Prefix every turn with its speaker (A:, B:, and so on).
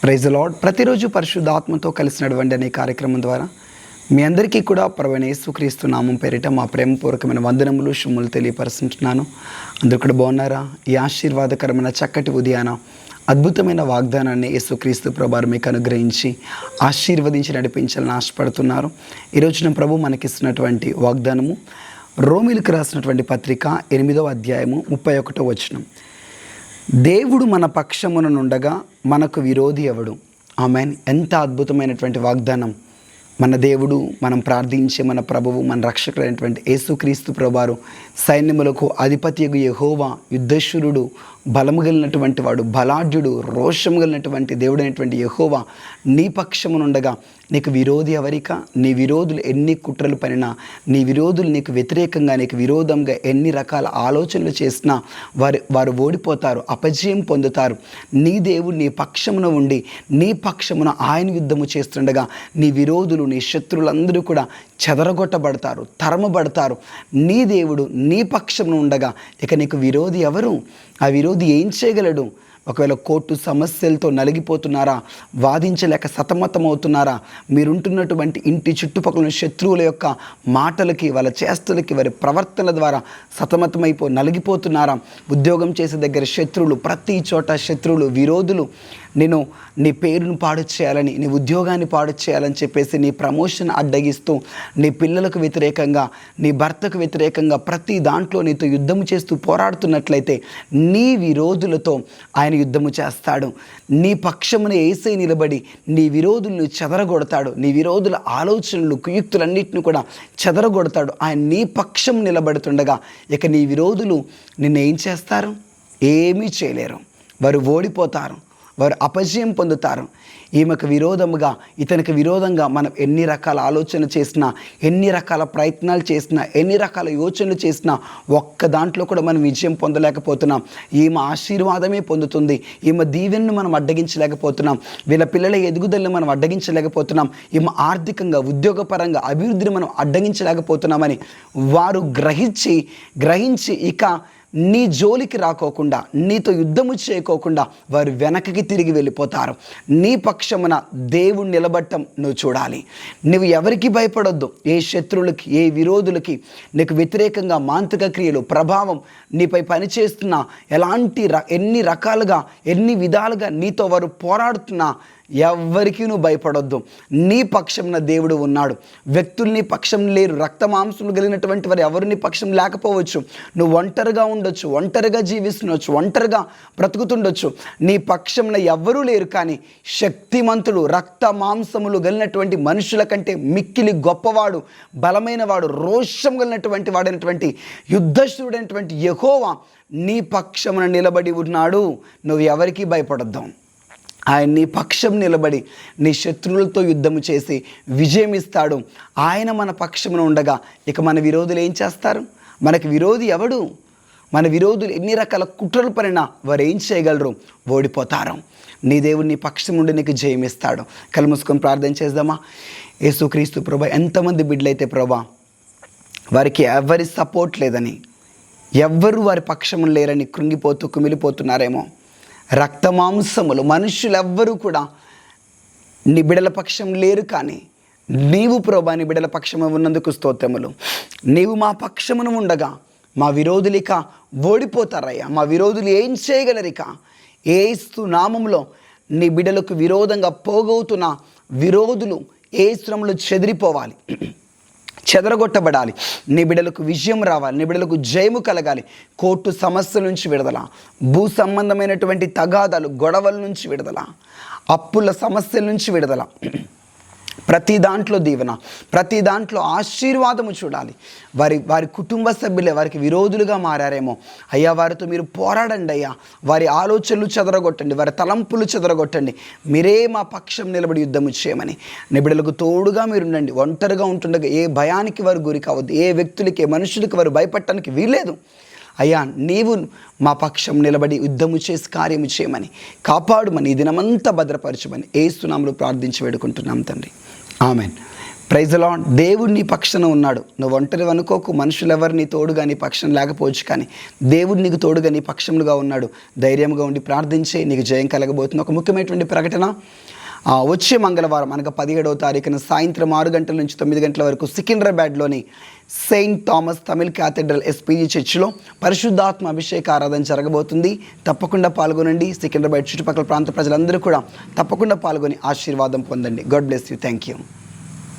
A: Praise the lord. ప్రతిరోజు పరిశుద్ధాత్మతో కలిసి నడవండి అనే కార్యక్రమం ద్వారా మీ అందరికీ కూడా ప్రభువైన యేసుక్రీస్తు నామం పేరిట మా ప్రేమపూర్వకమైన వందనములు శుభములు తెలియపరుస్తుంటున్నాను. అందరూ కూడా బాగున్నారా? ఈ ఆశీర్వాదకరమైన చక్కటి ఉదయాన అద్భుతమైన వాగ్దానాన్ని యేసుక్రీస్తు ప్రభువారు మీకు అనుగ్రహించి ఆశీర్వదించి నడిపించాలని ఆశపడుతున్నారు. ఈరోజున ప్రభు మనకిస్తున్నటువంటి వాగ్దానము రోమీలకు రాసినటువంటి పత్రిక 8వ అధ్యాయము 31వ వచనం. దేవుడు మన పక్షమున నుండగా మనకు విరోధి ఎవడు? ఆమేన్. ఎంత అద్భుతమైనటువంటి వాగ్దానం! మన దేవుడు, మనం ప్రార్థించే మన ప్రభువు, మన రక్షకుడైనటువంటి యేసుక్రీస్తు ప్రభువారు, సైన్యములకు అధిపతియగు యెహోవా, యుద్ధశూరుడు, బలము కలిగినటువంటి వాడు, బలాఢ్యుడు, రోషము కలిగినటువంటి దేవుడైనటువంటి యెహోవా నీ పక్షమునుండగా నీకు విరోధి ఎవరిక? నీ విరోధులు ఎన్ని కుట్రలు పనినా, నీ విరోధులు నీకు వ్యతిరేకంగా, నీకు విరోధంగా ఎన్ని రకాల ఆలోచనలు చేసినా వారు ఓడిపోతారు, అపజయం పొందుతారు. నీ దేవుడు నీ పక్షమున ఉండి నీ పక్షమున ఆయన యుద్ధము చేస్తుండగా నీ విరోధులు, నీ శత్రువులందరూ కూడా చెదరగొట్టబడతారు, తరమబడతారు. నీ దేవుడు నీ పక్షమున ఉండగా ఇక నీకు విరోధి ఎవరు? ఆ విరోధి ఏం చేయగలడు? ఒకవేళ కోర్టు సమస్యలతో నలిగిపోతున్నారా? వాదించలేక సతమతమవుతున్నారా? మీరుంటున్నటువంటి ఇంటి చుట్టుపక్కల శత్రువుల యొక్క మాటలకి, వాళ్ళ చేష్టలకి, వారి ప్రవర్తన ద్వారా నలిగిపోతున్నారా? ఉద్యోగం చేసే దగ్గర శత్రువులు, ప్రతి చోట శత్రువులు, విరోధులు నీ పేరును పాడు చేయాలని, నీ ఉద్యోగాన్ని పాడు చేయాలని చెప్పేసి నీ ప్రమోషన్ అడ్డగిస్తూ, నీ పిల్లలకు వ్యతిరేకంగా, నీ భర్తకు వ్యతిరేకంగా ప్రతి దాంట్లో నీతో యుద్ధము చేస్తూ పోరాడుతున్నట్లయితే నీ విరోధులతో ఆయన యుద్ధము చేస్తాడు. నీ పక్షమున యేసే నిలబడి నీ విరోధులను చెదరగొడతాడు. నీ విరోధుల ఆలోచనలు, కుయుక్తులన్నిటిని కూడా చెదరగొడతాడు. ఆయన నీ పక్షం నిలబడుతుండగా ఇక నీ విరోధులు నిన్ను ఏం చేస్తారు? ఏమీ చేయలేరు. వారు ఓడిపోతారు, వారు అపజయం పొందుతారు. ఈమెకు విరోధముగా, ఇతనికి విరోధంగా మనం ఎన్ని రకాల ఆలోచనలు చేసినా, ఎన్ని రకాల ప్రయత్నాలు చేసినా, ఎన్ని రకాల యోచనలు చేసినా ఒక్క దాంట్లో కూడా మనం విజయం పొందలేకపోతున్నాం. ఈమె ఆశీర్వాదమే పొందుతుంది. ఈమె దీవెనను మనం అడ్డగించలేకపోతున్నాం. వీళ్ళ పిల్లల ఎదుగుదలను మనం అడ్డగించలేకపోతున్నాం. ఈమె ఆర్థికంగా, ఉద్యోగపరంగా అభివృద్ధిని మనం అడ్డగించలేకపోతున్నామని వారు గ్రహించి ఇక నీ జోలికి రాకోకుండా, నీతో యుద్ధము చేయకోకుండా వారు వెనక్కి తిరిగి వెళ్ళిపోతారు. నీ పక్షమున దేవుడు నిలబడటం నువ్వు చూడాలి. నువ్వు ఎవరికి భయపడొద్దు. ఏ శత్రువులకి, ఏ విరోధులకి, నీకు వ్యతిరేకంగా మాంత్రిక క్రియలు, ప్రభావం నీపై పనిచేస్తున్నా, ఎన్ని రకాలుగా, ఎన్ని విధాలుగా నీతో వారు పోరాడుతున్నా ఎవ్వరికీ నువ్వు భయపడొద్దు. నీ పక్షంన దేవుడు ఉన్నాడు. వ్యక్తులు నీ పక్షం లేరు. రక్త మాంసములు కలిగినటువంటి వారు ఎవరు నీ పక్షం లేకపోవచ్చు. నువ్వు ఒంటరిగా ఉండొచ్చు, ఒంటరిగా జీవిస్తుండొచ్చు, ఒంటరిగా బ్రతుకుతుండొచ్చు. నీ పక్షంన ఎవ్వరూ లేరు. కానీ శక్తిమంతుడు, రక్త మాంసములు కలిగినటువంటి మనుషుల కంటే మిక్కిలి గొప్పవాడు, బలమైన వాడు, రోషం కలిగినటువంటి వాడైనటువంటి యుద్ధశూరుడైనటువంటి యెహోవా నీ పక్షమున నిలబడి ఉన్నాడు. నువ్వు ఎవరికీ భయపడొద్దు. ఆయన నీ పక్షం నిలబడి నీ శత్రువులతో యుద్ధము చేసి విజయం ఇస్తాడు. ఆయన మన పక్షమున ఉండగా ఇక మన విరోధులు ఏం చేస్తారు? మనకి విరోధి ఎవడు? మన విరోధులు ఎన్ని రకాల కుట్రలు పనినా వారు ఏం చేయగలరు? ఓడిపోతారు. నీ దేవుడు నీ పక్షం నుండి నీకు జయమిస్తాడు. కళ్ళు మూసుకొని ప్రార్థన చేద్దామా? యేసుక్రీస్తు ప్రభా, ఎంతమంది బిడ్డలైతే ప్రభా వారికి ఎవరి సపోర్ట్ లేదని, ఎవ్వరు వారి పక్షమున లేరని కృంగిపోతూ కుమిలిపోతున్నారేమో. రక్తమాంసములు మనుషులెవ్వరూ కూడా నీ బిడల పక్షం లేరు. కానీ నీవు ప్రభా నీ బిడల పక్షము ఉన్నందుకు స్తోత్రములు. నీవు మా పక్షమును ఉండగా మా విరోధులిక ఓడిపోతారయ్యా. మా విరోధులు ఏం చేయగలరిక? యేసు నామములో నీ బిడలకు విరోధంగా పోగవుతున్న విరోధులు యేసునామములో చెదిరిపోవాలి, చెదరగొట్టబడాలి. నీ బిడ్డలకు విజయం రావాలి, నీ బిడ్డలకు జయము కలగాలి. కోర్టు సమస్యల నుంచి విడుదల, భూ సంబంధమైనటువంటి తగాదాలు, గొడవల నుంచి విడుదల, అప్పుల సమస్యల నుంచి విడుదల, ప్రతి దాంట్లో దీవెన, ప్రతి దాంట్లో ఆశీర్వాదము చూడాలి. వారి కుటుంబ సభ్యులే వారికి విరోధులుగా మారారేమో అయ్యా, వారితో మీరు పోరాడండి అయ్యా. వారి ఆలోచనలు చెదరగొట్టండి, వారి తలంపులు చెదరగొట్టండి. మీరే మా పక్షం నిలబడి యుద్ధము చేయమని నిబిడలకు తోడుగా మీరుండండి. ఒంటరిగా ఉంటుండగా ఏ భయానికి వారు గురి కావద్దు. ఏ వ్యక్తులకి, ఏ మనుషులకి వారు భయపడటానికి వీల్లేదు. అయ్యా, నీవు మా పక్షం నిలబడి యుద్ధము చేసి కార్యము చేయమని, కాపాడుమని, ఈ దినమంతా భద్రపరచమని యేసు నామములో ప్రార్థించి వేడుకుంటున్నాం తండ్రి. ఆమెన్. Praise the Lord. దేవుడు నీ పక్షాన ఉన్నాడు. నువ్వు ఒంటరి అనుకోకు. మనుషులు ఎవరు నీ తోడుగా నీ పక్షం లేకపోవచ్చు, కానీ దేవుడు నీకు తోడుగా నీ పక్షములుగా ఉన్నాడు. ధైర్యంగా ఉండి ప్రార్థించే, నీకు జయం కలగబోతుంది. ఒక ముఖ్యమైనటువంటి ప్రకటన, వచ్చే మంగళవారం అనగా 17వ తారీఖున సాయంత్రం 6 గంటల నుంచి 9 గంటల వరకు సికింద్రాబాద్లోని saint Thomas Tamil cathedral SPG చర్చిలో పరిశుద్ధాత్మ అభిషేక ఆరాధన జరగబోతుంది. తప్పకుండా పాల్గొనండి. సికింద్రాబాద్ చుట్టుపక్కల ప్రాంత ప్రజలందరూ కూడా తప్పకుండా పాల్గొని ఆశీర్వాదం పొందండి. God bless you. Thank you.